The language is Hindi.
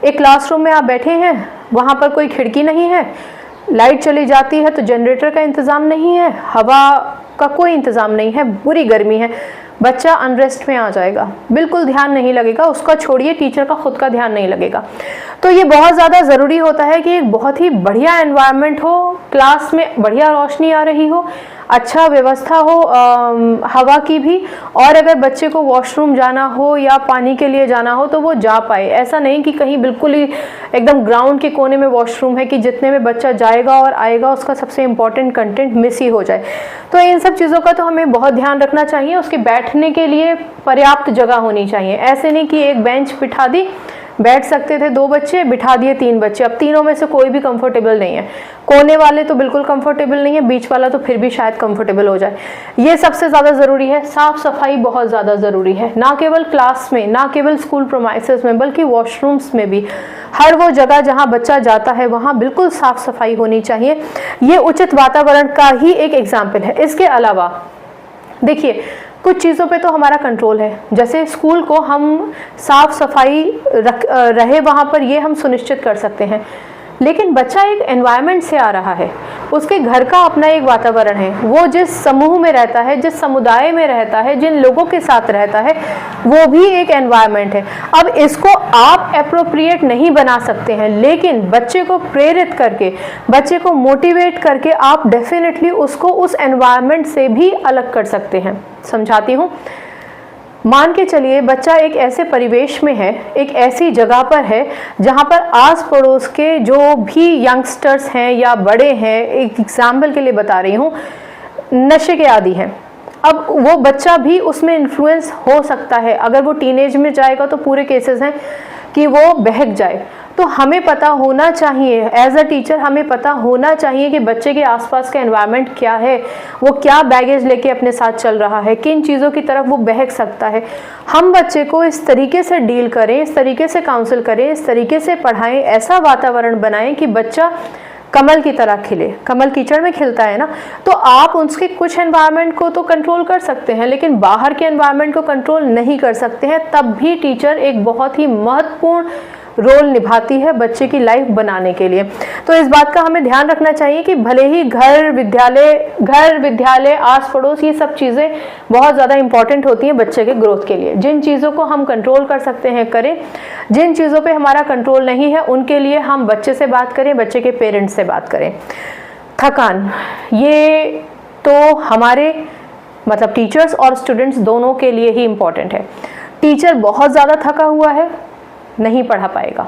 एक क्लासरूम में आप बैठे हैं, वहाँ पर कोई खिड़की नहीं है, लाइट चली जाती है तो जनरेटर का इंतज़ाम नहीं है, हवा का कोई इंतज़ाम नहीं है, बुरी गर्मी है, बच्चा अनरेस्ट में आ जाएगा, बिल्कुल ध्यान नहीं लगेगा, उसका छोड़िए टीचर का खुद का ध्यान नहीं लगेगा। तो ये बहुत ज़्यादा ज़रूरी होता है कि एक बहुत ही बढ़िया एनवायरनमेंट हो, क्लास में बढ़िया रोशनी आ रही हो, अच्छा व्यवस्था हो हवा की भी, और अगर बच्चे को वॉशरूम जाना हो या पानी के लिए जाना हो तो वो जा पाए। ऐसा नहीं कि कहीं बिल्कुल ही एकदम ग्राउंड के कोने में वॉशरूम है कि जितने में बच्चा जाएगा और आएगा उसका सबसे इम्पॉर्टेंट कंटेंट मिस ही हो जाए। तो इन सब चीज़ों का तो हमें बहुत ध्यान रखना चाहिए। उसके बैठने के लिए पर्याप्त जगह होनी चाहिए। ऐसे नहीं कि एक बेंच बिठा दी, बैठ सकते थे 2 बच्चे, बिठा दिए 3 बच्चे, अब तीनों में से कोई भी कंफर्टेबल नहीं है। कोने वाले तो बिल्कुल कंफर्टेबल नहीं है, बीच वाला तो फिर भी शायद कंफर्टेबल हो जाए। ये सबसे ज़्यादा ज़रूरी है। साफ़ सफाई बहुत ज़्यादा ज़रूरी है, ना केवल क्लास में, ना केवल स्कूल प्रोमाइसेस में, बल्कि वॉशरूम्स में भी। हर वो जगह जहाँ बच्चा जाता है वहाँ बिल्कुल साफ़ सफाई होनी चाहिए। ये उचित वातावरण का ही एक एग्जाम्पल है। इसके अलावा देखिए, कुछ चीज़ों पे तो हमारा कंट्रोल है, जैसे स्कूल को हम साफ सफाई रहे वहाँ पर, ये हम सुनिश्चित कर सकते हैं। लेकिन बच्चा एक एनवायरनमेंट से आ रहा है, उसके घर का अपना एक वातावरण है, वो जिस समूह में रहता है, जिस समुदाय में रहता है, जिन लोगों के साथ रहता है, वो भी एक एनवायरनमेंट है। अब इसको आप एप्रोप्रिएट नहीं बना सकते हैं, लेकिन बच्चे को प्रेरित करके, बच्चे को मोटिवेट करके आप डेफिनेटली उसको उस एनवायरनमेंट से भी अलग कर सकते हैं। समझाती हूँ। मान के चलिए बच्चा एक ऐसे परिवेश में है, एक ऐसी जगह पर है जहाँ पर आस पड़ोस के जो भी यंगस्टर्स हैं या बड़े हैं, एक एग्जाम्पल के लिए बता रही हूँ, नशे के आदी हैं। अब वो बच्चा भी उसमें इन्फ्लुएंस हो सकता है। अगर वो टीनेज में जाएगा तो पूरे केसेस हैं कि वो बहक जाए। तो हमें पता होना चाहिए, एज अ टीचर हमें पता होना चाहिए कि बच्चे के आसपास का एनवायरनमेंट क्या है, वो क्या बैगेज लेके अपने साथ चल रहा है, किन चीज़ों की तरफ वो बहक सकता है। हम बच्चे को इस तरीके से डील करें, इस तरीके से काउंसिल करें, इस तरीके से पढ़ाएं, ऐसा वातावरण बनाएं कि बच्चा कमल की तरह खिले। कमल कीचड़ में खिलता है ना, तो आप उसके कुछ एनवायरनमेंट को तो कंट्रोल कर सकते हैं, लेकिन बाहर के एनवायरनमेंट को कंट्रोल नहीं कर सकते हैं। तब भी टीचर एक बहुत ही महत्वपूर्ण रोल निभाती है बच्चे की लाइफ बनाने के लिए। तो इस बात का हमें ध्यान रखना चाहिए कि भले ही घर विद्यालय आस पड़ोस, ये सब चीज़ें बहुत ज़्यादा इंपॉर्टेंट होती हैं बच्चे के ग्रोथ के लिए। जिन चीज़ों को हम कंट्रोल कर सकते हैं करें, जिन चीज़ों पे हमारा कंट्रोल नहीं है उनके लिए हम बच्चे से बात करें, बच्चे के पेरेंट्स से बात करें। थकान, ये तो हमारे मतलब टीचर्स और स्टूडेंट्स दोनों के लिए ही इम्पॉर्टेंट है। टीचर बहुत ज़्यादा थका हुआ है, नहीं पढ़ा पाएगा।